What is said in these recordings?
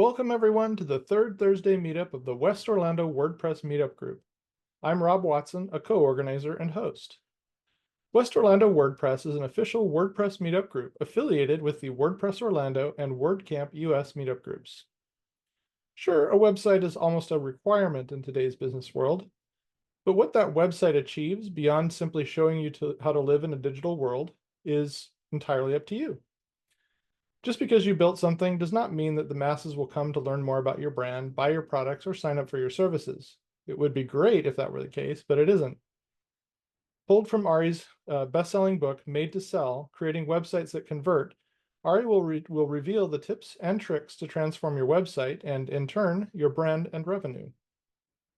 Welcome everyone to the third Thursday meetup of the West Orlando WordPress Meetup Group. I'm Rob Watson, a co-organizer and host. West Orlando WordPress is an official WordPress meetup group affiliated with the WordPress Orlando and WordCamp US meetup groups. Sure, a website is almost a requirement in today's business world, but what that website achieves beyond simply showing you how to live in a digital world is entirely up to you. Just because you built something does not mean that the masses will come to learn more about your brand, buy your products, or sign up for your services. It would be great if that were the case, but it isn't. Pulled from Ari's best-selling book, Made to Sell, Creating Websites That Convert, Ari will reveal the tips and tricks to transform your website and, in turn, your brand and revenue.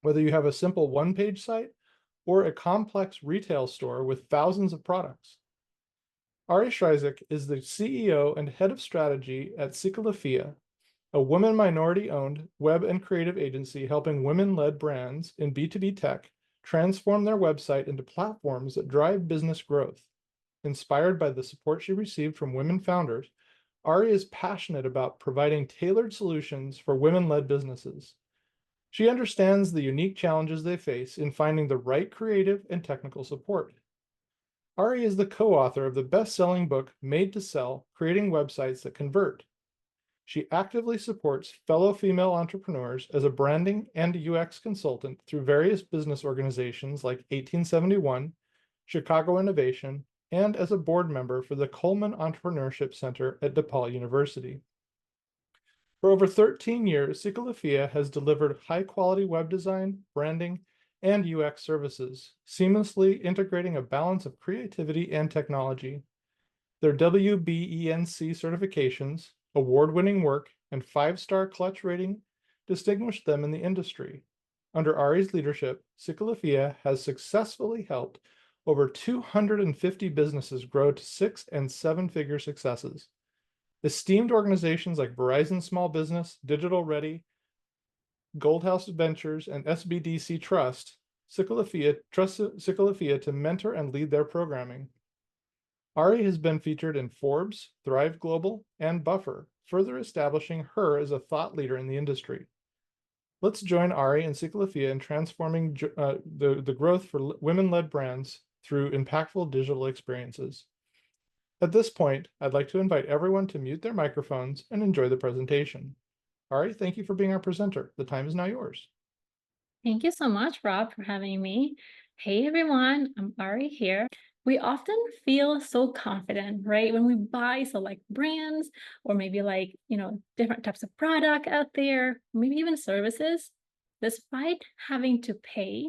Whether you have a simple one-page site or a complex retail store with thousands of products. Ari Krzyzek is the CEO and head of strategy at Chykalophia, a women minority-owned web and creative agency helping women-led brands in B2B tech transform their website into platforms that drive business growth. Inspired by the support she received from women founders, Ari is passionate about providing tailored solutions for women-led businesses. She understands the unique challenges they face in finding the right creative and technical support. Ari is the co-author of the best-selling book, Made to Sell, Creating Websites That Convert. She actively supports fellow female entrepreneurs as a branding and UX consultant through various business organizations like 1871, Chicago Innovation, and as a board member for the Coleman Entrepreneurship Center at DePaul University. For over 13 years, Chykalophia has delivered high-quality web design, branding, and UX services, seamlessly integrating a balance of creativity and technology. Their WBENC certifications, award-winning work, and 5-star clutch rating distinguish them in the industry. Under Ari's leadership, Chykalophia has successfully helped over 250 businesses grow to 6- and 7-figure successes. Esteemed organizations like Verizon Small Business, Digital Ready, Goldhouse Ventures, and SBDC trust Chykalophia to mentor and lead their programming. Ari has been featured in Forbes, Thrive Global, and Buffer, further establishing her as a thought leader in the industry. Let's join Ari and Chykalophia in transforming the growth for women-led brands through impactful digital experiences. At this point, I'd like to invite everyone to mute their microphones and enjoy the presentation. Ari, thank you for being our presenter. The time is now yours. Thank you so much, Rob, for having me. Hey, everyone, I'm Ari here. We often feel so confident, right? When we buy select brands or maybe different types of product out there, maybe even services, despite having to pay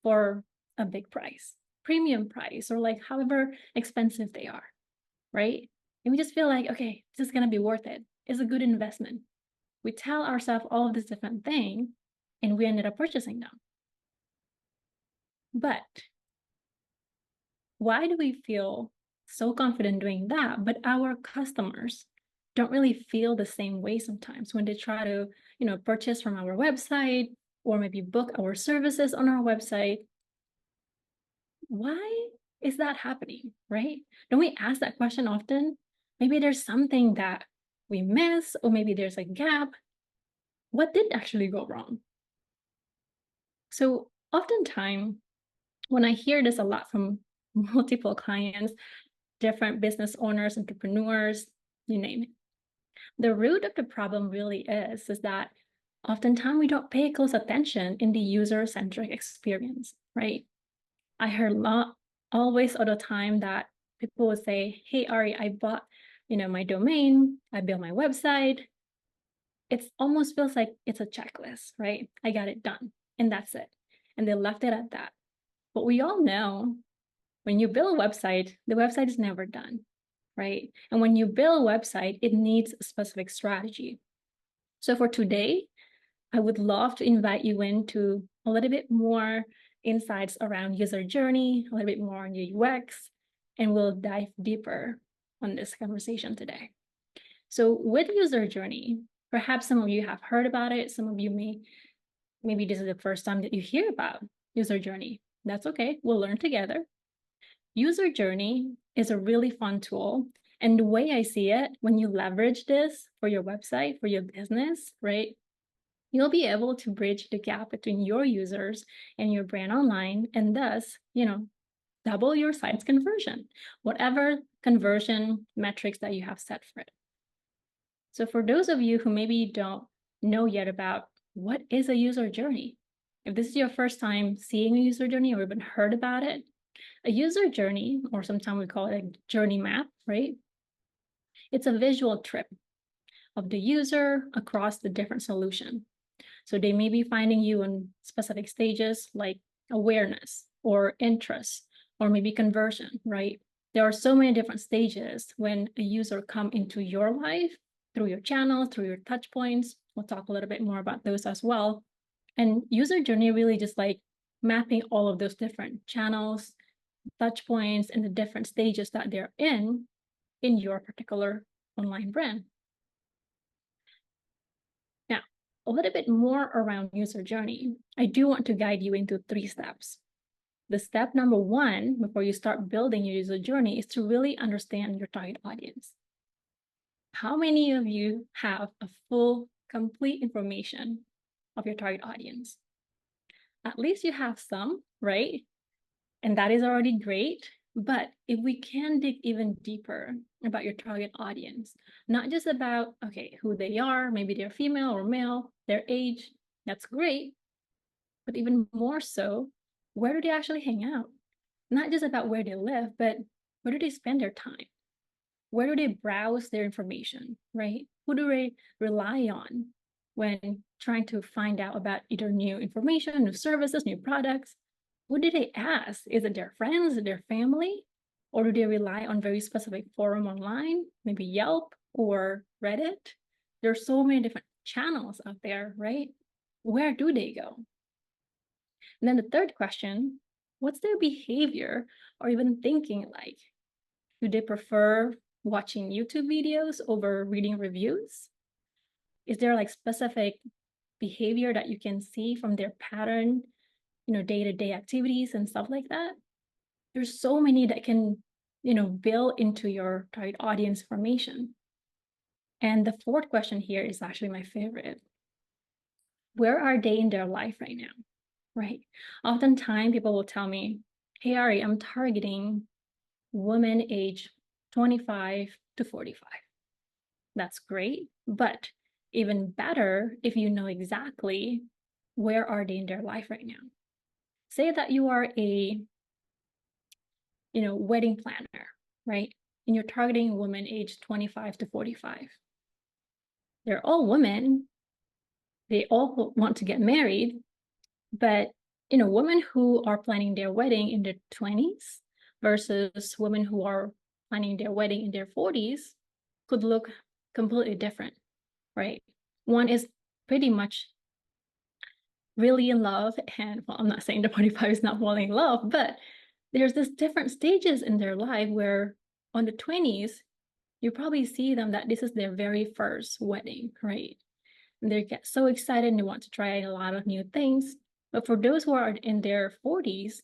for a big price, premium price, or however expensive they are, right? And we just feel like, okay, this is going to be worth it. It's a good investment. We tell ourselves all of these different things, and we ended up purchasing them. But why do we feel so confident doing that, but our customers don't really feel the same way sometimes when they try to, purchase from our website or maybe book our services on our website? Why is that happening, right? Don't we ask that question often? Maybe there's something that we miss, or maybe there's a gap. What did actually go wrong? So oftentimes, when I hear this a lot from multiple clients, different business owners, entrepreneurs, you name it, the root of the problem really is that oftentimes we don't pay close attention in the user-centric experience, right? I heard always all the time that people would say, hey, Ari, I bought, my domain, I built my website. It almost feels like it's a checklist, right? I got it done, and that's it. And they left it at that. But we all know when you build a website, the website is never done, right? And when you build a website, it needs a specific strategy. So for today, I would love to invite you into a little bit more insights around user journey, a little bit more on UX, and we'll dive deeper on this conversation today. So with user journey, perhaps some of you have heard about it. Some of you maybe this is the first time that you hear about user journey. That's okay. We'll learn together. User journey is a really fun tool And the way I see it, when you leverage this for your website, for your business, right, you'll be able to bridge the gap between your users and your brand online, and thus, double your site's conversion, whatever conversion metrics that you have set for it. So for those of you who maybe don't know yet about what is a user journey, if this is your first time seeing a user journey or even heard about it, a user journey, or sometimes we call it a journey map, right? It's a visual trip of the user across the different solution. So they may be finding you in specific stages like awareness or interest, or maybe conversion, right? There are so many different stages when a user come into your life through your channel, through your touch points. We'll talk a little bit more about those as well. And user journey really just like mapping all of those different channels, touch points, and the different stages that they're in your particular online brand. Now, a little bit more around user journey. I do want to guide you into 3 steps. The step number 1, before you start building your user journey, is to really understand your target audience. How many of you have a full, complete information of your target audience? At least you have some, right? And that is already great. But if we can dig even deeper about your target audience, not just about, okay, who they are, maybe they're female or male, their age, that's great. But even more so, where do they actually hang out? Not just about where they live, but where do they spend their time? Where do they browse their information, right? Who do they rely on when trying to find out about either new information, new services, new products? Who do they ask? Is it their friends, their family? Or do they rely on very specific forum online, maybe Yelp or Reddit? There's so many different channels out there, right? Where do they go? And then the third question, what's their behavior or even thinking like? Do they prefer watching YouTube videos over reading reviews? Is there like specific behavior that you can see from their pattern, day-to-day activities and stuff like that? There's so many that can, build into your target audience formation. And the fourth question here is actually my favorite. Where are they in their life right now, right? Oftentimes people will tell me, hey, Ari, I'm targeting women age 25 to 45. That's great, but even better if you know exactly where are they in their life right now. Say that you are a wedding planner, right? And you're targeting women aged 25 to 45. They're all women. They all want to get married, but women who are planning their wedding in their 20s versus women who are planning their wedding in their 40s could look completely different, right? One is pretty much really in love, and well, I'm not saying the 45 is not falling in love, but there's this different stages in their life where on the 20s, you probably see them that this is their very first wedding, right? And they get so excited and they want to try a lot of new things. But for those who are in their 40s,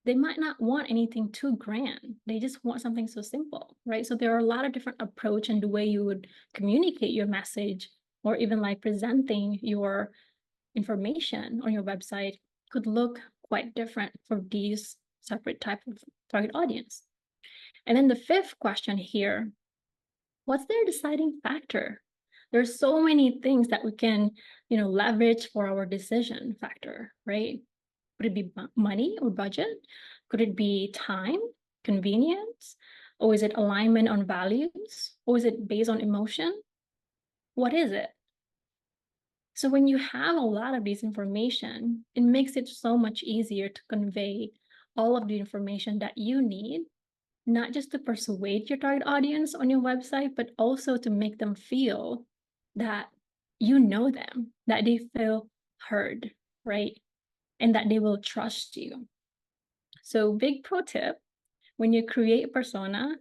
they might not want anything too grand. They just want something so simple, right? So there are a lot of different approach and the way you would communicate your message or even like presenting your information on your website could look quite different for these separate type of target audience. And then the fifth question here, what's their deciding factor? There's so many things that we can, leverage for our decision factor, right? Could it be money or budget? Could it be time, convenience? Or is it alignment on values? Or is it based on emotion? What is it? So when you have a lot of this information, it makes it so much easier to convey all of the information that you need, not just to persuade your target audience on your website, but also to make them feel that you know them, that they feel heard, right? And that they will trust you. So big pro tip, when you create a persona,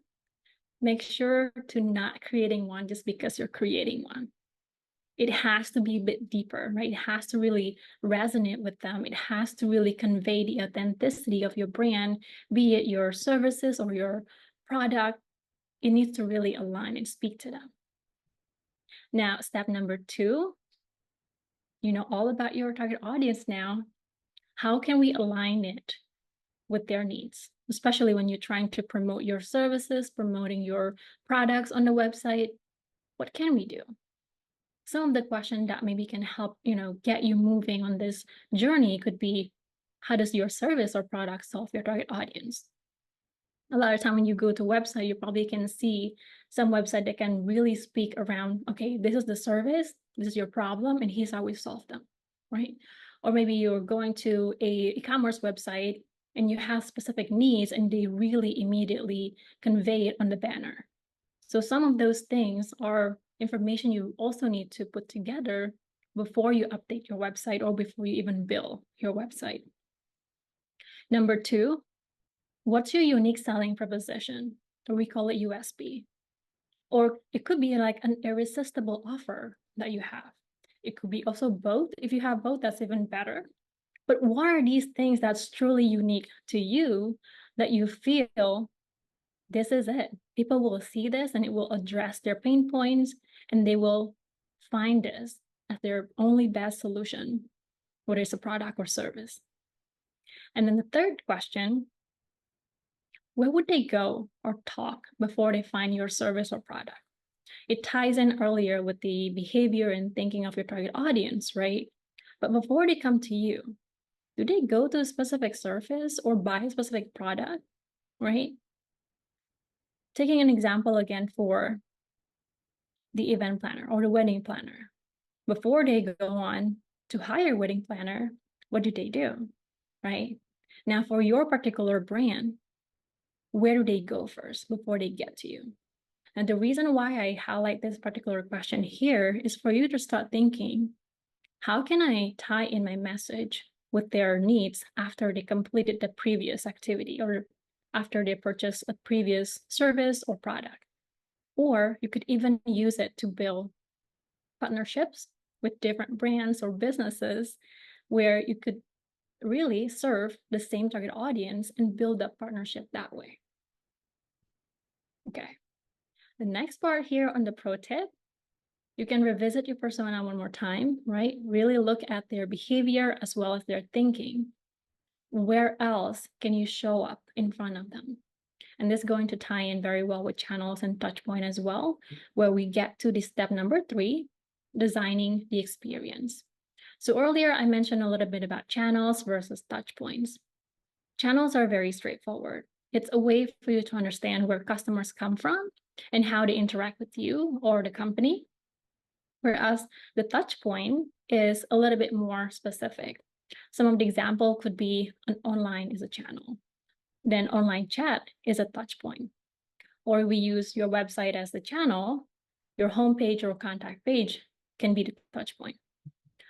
make sure to not creating one just because you're creating one. It has to be a bit deeper, right? It has to really resonate with them. It has to really convey the authenticity of your brand, be it your services or your product. it needs to really align and speak to them. Now, step number 2, you know all about your target audience now. How can we align it with their needs, especially when you're trying to promote your services, promoting your products on the website? What can we do? Some of the questions that maybe can help, get you moving on this journey could be, how does your service or product solve your target audience? A lot of time when you go to a website, you probably can see some website that can really speak around, okay, this is the service, this is your problem, and here's how we solve them, right? Or maybe you're going to a e-commerce website and you have specific needs and they really immediately convey it on the banner. So some of those things are information you also need to put together before you update your website or before you even build your website. Number 2, what's your unique selling proposition? Or we call it USP. Or it could be like an irresistible offer that you have. It could be also both. If you have both, that's even better. But what are these things that's truly unique to you that you feel this is it? People will see this and it will address their pain points and they will find this as their only best solution, whether it's a product or service. And then the third question, where would they go or talk before they find your service or product? It ties in earlier with the behavior and thinking of your target audience, right? But before they come to you, do they go to a specific service or buy a specific product, right? Taking an example again for the event planner or the wedding planner. Before they go on to hire a wedding planner, what do they do, right? Now for your particular brand, where do they go first before they get to you? And the reason why I highlight this particular question here is for you to start thinking, how can I tie in my message with their needs after they completed the previous activity or after they purchased a previous service or product? Or you could even use it to build partnerships with different brands or businesses where you could really serve the same target audience and build up partnership that way. Okay. The next part here on the pro tip, you can revisit your persona one more time, right? Really look at their behavior as well as their thinking. Where else can you show up in front of them? And this is going to tie in very well with channels and touch point as well, where we get to the step number 3, designing the experience. So earlier I mentioned a little bit about channels versus touch points. Channels are very straightforward. It's a way for you to understand where customers come from and how they interact with you or the company. Whereas the touch point is a little bit more specific. Some of the example could be an online is a channel. Then online chat is a touch point. Or we use your website as the channel, your homepage or contact page can be the touch point.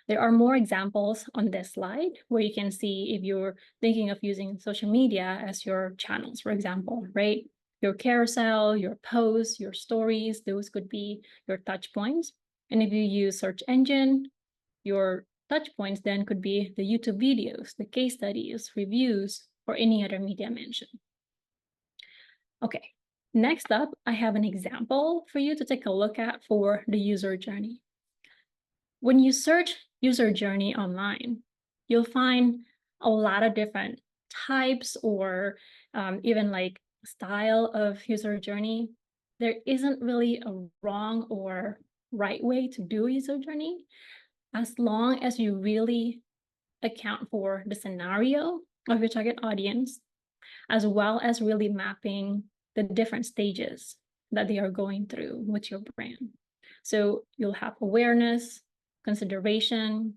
There are more examples on this slide where you can see if you're thinking of using social media as your channels, for example, right? Your carousel, your posts, your stories, those could be your touch points. And if you use search engine, your touch points then could be the YouTube videos, the case studies, reviews, or any other media mentioned. Okay, next up, I have an example for you to take a look at for the user journey. When you search user journey online, you'll find a lot of different types or even like style of user journey. There isn't really a wrong or right way to do user journey, as long as you really account for the scenario of your target audience, as well as really mapping the different stages that they are going through with your brand. So you'll have awareness, consideration,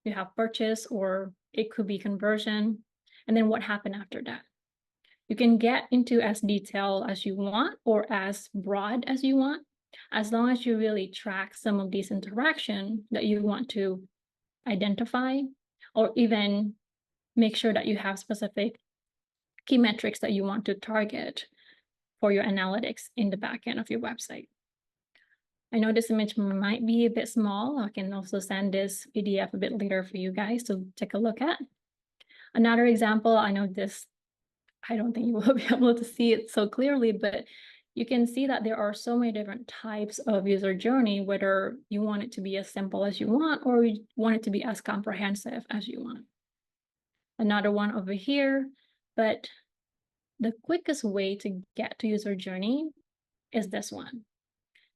you have purchase, or it could be conversion, and then what happened after that. You can get into as detailed as you want or as broad as you want, as long as you really track some of these interactions that you want to identify, or even make sure that you have specific key metrics that you want to target for your analytics in the back end of your website. I know this image might be a bit small. I can also send this PDF a bit later for you guys to take a look at. Another example, I know this, I don't think you will be able to see it so clearly, but you can see that there are so many different types of user journey, whether you want it to be as simple as you want or you want it to be as comprehensive as you want. Another one over here, but the quickest way to get to user journey is this one.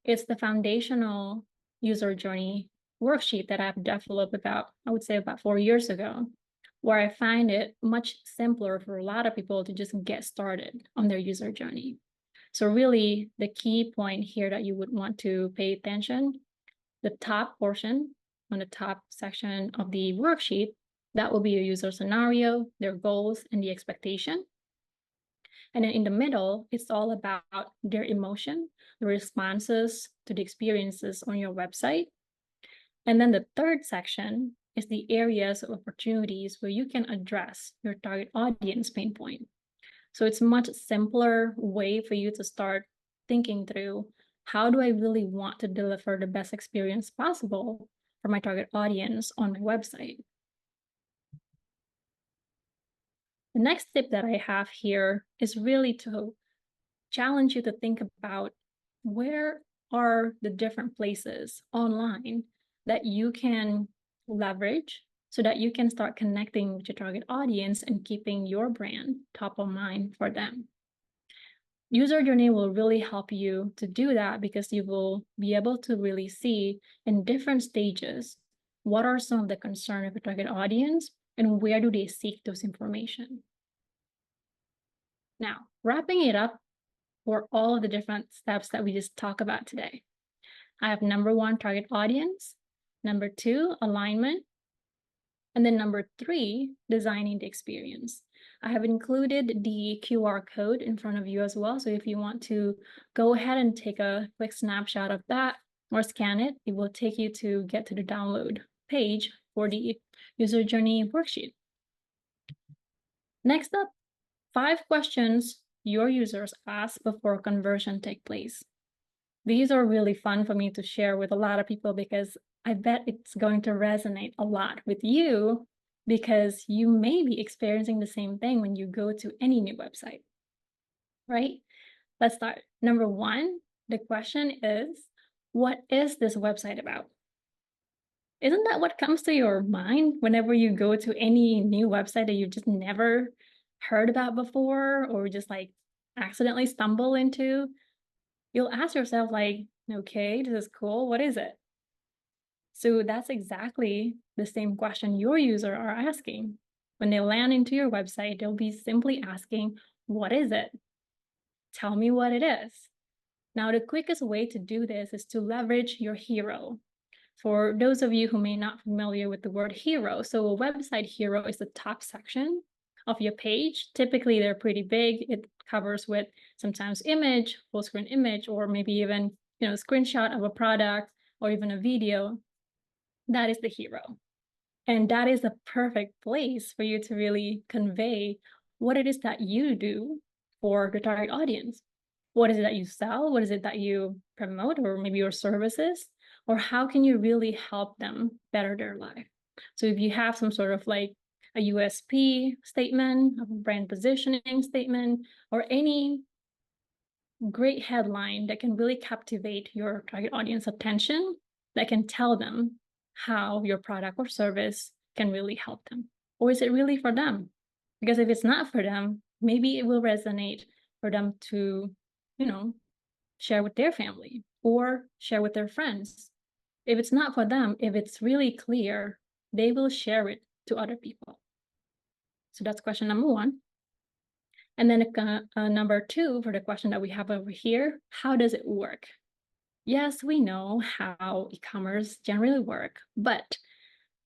It's the foundational user journey worksheet that I've developed about, I would say about 4 years ago, where I find it much simpler for a lot of people to just get started on their user journey. So really the key point here that you would want to pay attention, the top portion on the top section of the worksheet, that will be a user scenario, their goals, and the expectation. And then in the middle, it's all about their emotion, the responses to the experiences on your website. And then the third section is the areas of opportunities where you can address your target audience pain point. So it's a much simpler way for you to start thinking through, how do I really want to deliver the best experience possible for my target audience on my website? The next tip that I have here is really to challenge you to think about, where are the different places online that you can leverage so that you can start connecting with your target audience and keeping your brand top of mind for them. User journey will really help you to do that, because you will be able to really see in different stages what are some of the concerns of your target audience and where do they seek those information. Now, wrapping it up for all of the different steps that we just talked about today. I have number 1, target audience, number 2, alignment, and then number 3, designing the experience. I have included the QR code in front of you as well. So if you want to go ahead and take a quick snapshot of that or scan it, it will take you to get to the download page for the user journey worksheet. Next up, 5 questions your users ask before conversion take place. These are really fun for me to share with a lot of people, because I bet it's going to resonate a lot with you, because you may be experiencing the same thing when you go to any new website, right? Let's start. Number 1, the question is, what is this website about? Isn't that what comes to your mind whenever you go to any new website that you've just never heard about before, or just like accidentally stumble into? You'll ask yourself like, okay, this is cool, what is it? So that's exactly the same question your user are asking. When they land into your website, they'll be simply asking, what is it? Tell me what it is. Now, the quickest way to do this is to leverage your hero. For those of you who may not be familiar with the word hero, so a website hero is the top section of your page. Typically, they're pretty big. It covers with sometimes image, full screen image, or maybe even, a screenshot of a product or even a video. That is the hero. And that is a perfect place for you to really convey what it is that you do for the target audience. What is it that you sell? What is it that you promote, or maybe your services? Or how can you really help them better their life? So if you have some sort of like a USP statement, a brand positioning statement, or any great headline that can really captivate your target audience attention, that can tell them how your product or service can really help them. Or is it really for them? Because if it's not for them, maybe it will resonate for them to, share with their family or share with their friends. If it's not for them, if it's really clear, they will share it to other people. So that's question number 1. And then number 2, for the question that we have over here, how does it work? Yes, we know how e-commerce generally work, but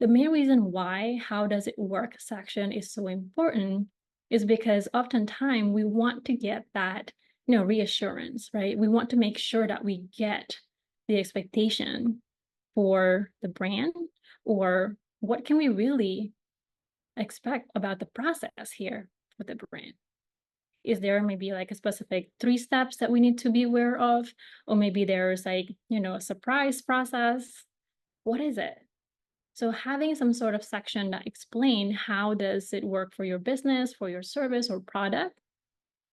the main reason why how does it work section is so important is because oftentimes we want to get that, reassurance, right? We want to make sure that we get the expectation for the brand, or what can we really expect about the process here with the brand. Is there maybe like a specific 3 steps that we need to be aware of? Or maybe there's like, a surprise process. What is it? So having some sort of section that explain how does it work for your business, for your service or product,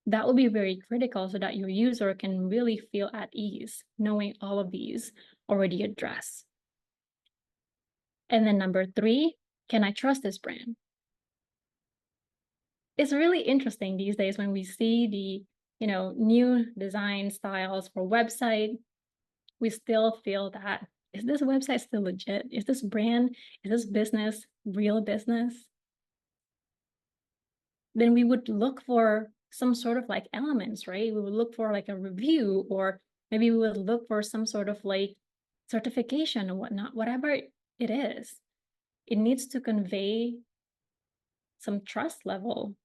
That will be very critical so that your user can really feel at ease knowing all of these already addressed. And then number 3, can I trust this brand? It's really interesting these days when we see the new design styles for website. We still feel that, is this website still legit? Is this brand, is this business real business? Then we would look for some sort of like elements, right? We would look for like a review, or maybe we would look for some sort of like certification or whatnot, whatever it is. It needs to convey some trust level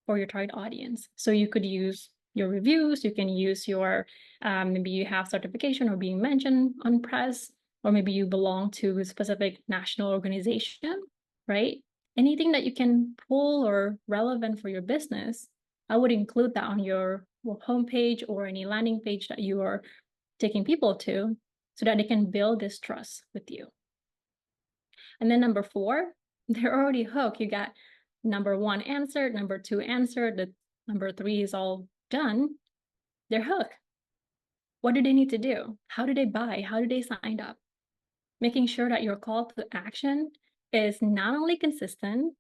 for your target audience. So you could use your reviews, you can use your, maybe you have certification or being mentioned on press, or maybe you belong to a specific national organization, right? Anything that you can pull or relevant for your business, I would include that on your homepage or any landing page that you are taking people to, so that they can build this trust with you. And then number 4, they're already hooked. You got number 1 answered, number 2 answered, the number 3 is all done. They're hooked. What do they need to do? How do they buy? How do they sign up? Making sure that your call to action is not only consistent,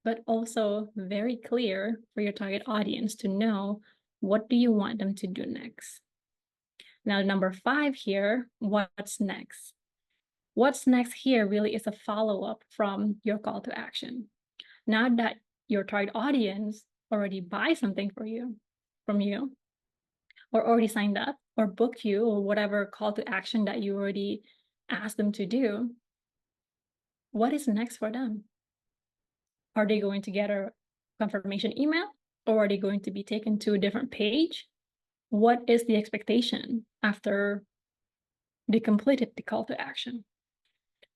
but also very clear for your target audience to know, what do you want them to do next? Now, number 5 here, what's next? What's next here really is a follow-up from your call to action. Now that your target audience already buys something from you, or already signed up or booked you, or whatever call to action that you already asked them to do, what is next for them? Are they going to get a confirmation email, or are they going to be taken to a different page? What is the expectation after they completed the call to action?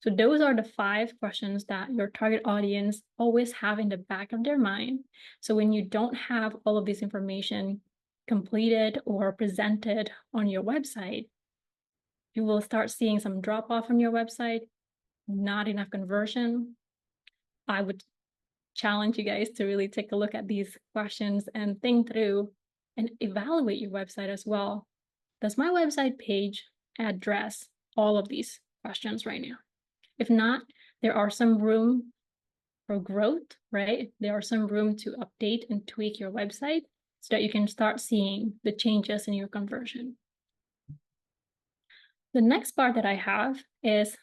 So those are the 5 questions that your target audience always have in the back of their mind. So when you don't have all of this information completed or presented on your website, you will start seeing some drop off on your website, not enough conversion. I would challenge you guys to really take a look at these questions and think through and evaluate your website as well. Does my website page address all of these questions right now? If not, there are some room for growth, right? There are some room to update and tweak your website so that you can start seeing the changes in your conversion. The next part that I have is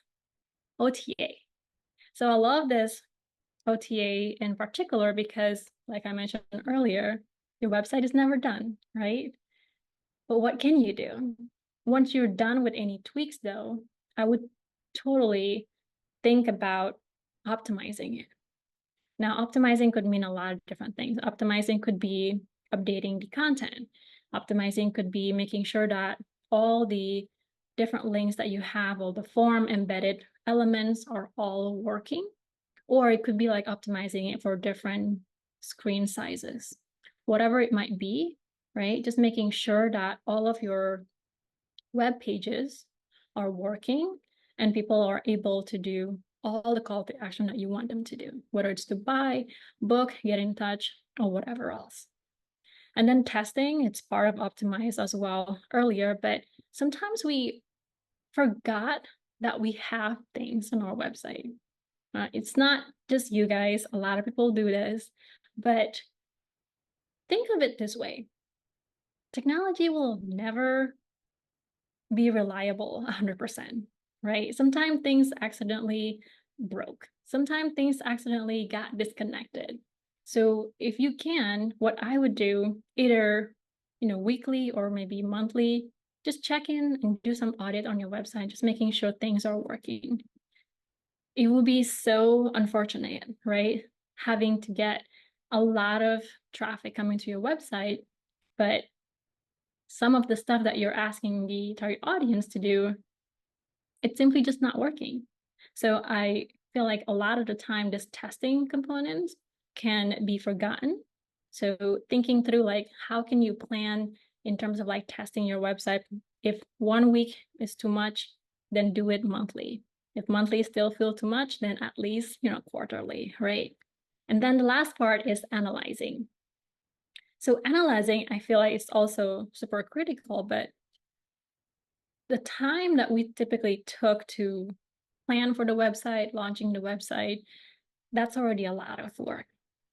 OTA. So I love this OTA in particular because, like I mentioned earlier, your website is never done, right? But what can you do? Once you're done with any tweaks though, I would totally think about optimizing it. Now, optimizing could mean a lot of different things. Optimizing could be updating the content. Optimizing could be making sure that all the different links that you have, all the form embedded elements are all working. Or it could be like optimizing it for different screen sizes. Whatever it might be, right? Just making sure that all of your web pages are working and people are able to do all the call to action that you want them to do, whether it's to buy, book, get in touch, or whatever else. And then testing, it's part of optimize as well earlier, but sometimes we forgot that we have things on our website. It's not just you guys, a lot of people do this, but think of it this way. Technology will never be reliable 100%, right? Sometimes things accidentally broke. Sometimes things accidentally got disconnected. So if you can, what I would do, either weekly or maybe monthly, just check in and do some audit on your website, just making sure things are working. It will be so unfortunate, right? Having to get a lot of traffic coming to your website, but some of the stuff that you're asking the target audience to do, it's simply just not working. So I feel like a lot of the time, this testing components can be forgotten. So thinking through like, how can you plan in terms of like testing your website? If 1 week is too much, then do it monthly. If monthly still feel too much, then at least, quarterly, right? And then the last part is analyzing. So analyzing, I feel like it's also super critical, but the time that we typically took to plan for the website, launching the website, that's already a lot of work.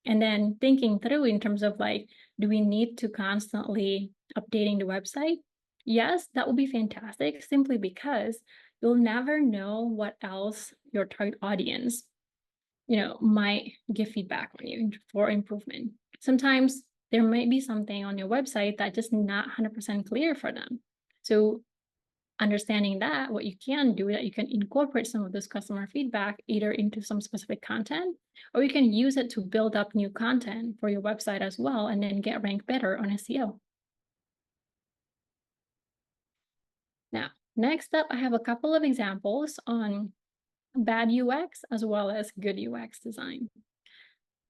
And then thinking through in terms of like, do we need to constantly updating the website? Yes, that would be fantastic, simply because you'll never know what else your target audience, might give feedback on you for improvement. Sometimes there might be something on your website that just not 100% clear for them. So understanding that, what you can do, that you can incorporate some of this customer feedback either into some specific content, or you can use it to build up new content for your website as well, and then get ranked better on SEO. Now, next up, I have a couple of examples on bad UX as well as good UX design.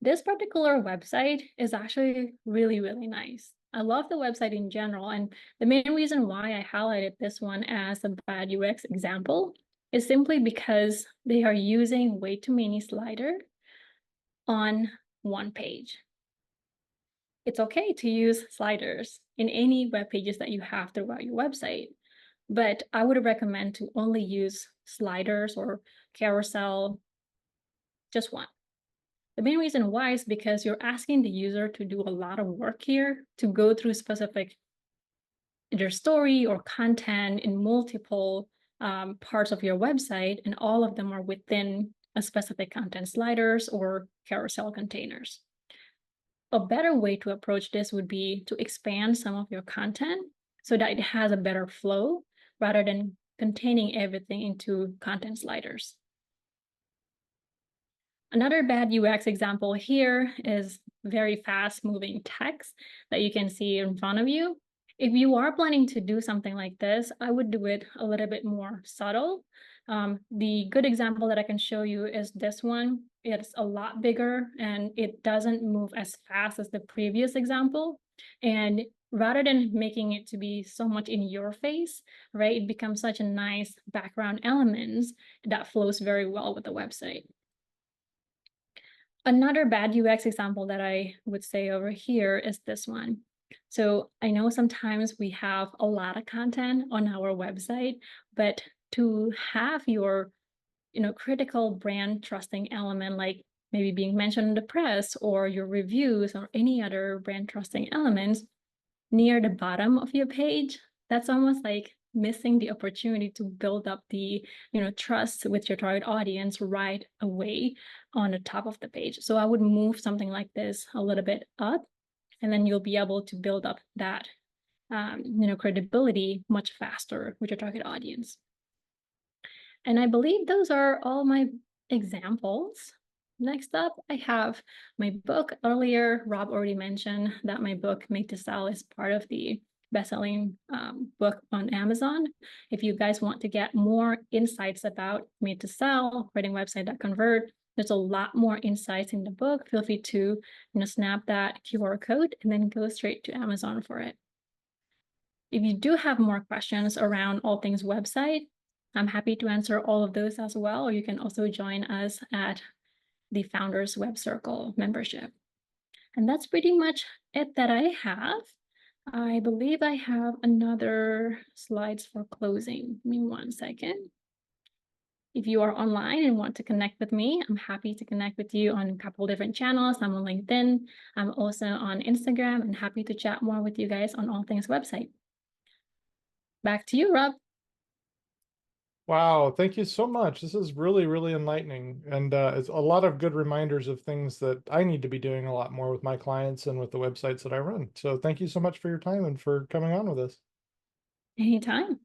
This particular website is actually really, really nice. I love the website in general, and the main reason why I highlighted this one as a bad UX example is simply because they are using way too many sliders on one page. It's okay to use sliders in any web pages that you have throughout your website, but I would recommend to only use sliders or carousel, just one. The main reason why is because you're asking the user to do a lot of work here to go through specific either story or content in multiple parts of your website, and all of them are within a specific content sliders or carousel containers. A better way to approach this would be to expand some of your content so that it has a better flow rather than containing everything into content sliders. Another bad UX example here is very fast moving text that you can see in front of you. If you are planning to do something like this, I would do it a little bit more subtle. The good example that I can show you is this one. It's a lot bigger and it doesn't move as fast as the previous example. And rather than making it to be so much in your face, right, it becomes such a nice background element that flows very well with the website. Another bad UX example that I would say over here is this one. So I know sometimes we have a lot of content on our website, but to have your, critical brand trusting element, like maybe being mentioned in the press or your reviews or any other brand trusting elements near the bottom of your page, that's almost like missing the opportunity to build up the trust with your target audience right away on the top of the page. So I would move something like this a little bit up, and then you'll be able to build up that credibility much faster with your target audience. And I believe those are all my examples. Next up, I have my book. Earlier, Rob already mentioned that my book, Made to Sell, is part of the best-selling book on Amazon. If you guys want to get more insights about Made to Sell, creating website that convert, there's a lot more insights in the book. Feel free to snap that QR code and then go straight to Amazon for it. If you do have more questions around all things website, I'm happy to answer all of those as well, or you can also join us at the Founders Web Circle membership. And that's pretty much it that I have. I believe I have another slides for closing. Give me 1 second. If you are online and want to connect with me, I'm happy to connect with you on a couple different channels. I'm on LinkedIn. I'm also on Instagram, and happy to chat more with you guys on all things website. Back to you, Rob. Wow, thank you so much. This is really, really enlightening. And it's a lot of good reminders of things that I need to be doing a lot more with my clients and with the websites that I run. So thank you so much for your time and for coming on with us. Anytime.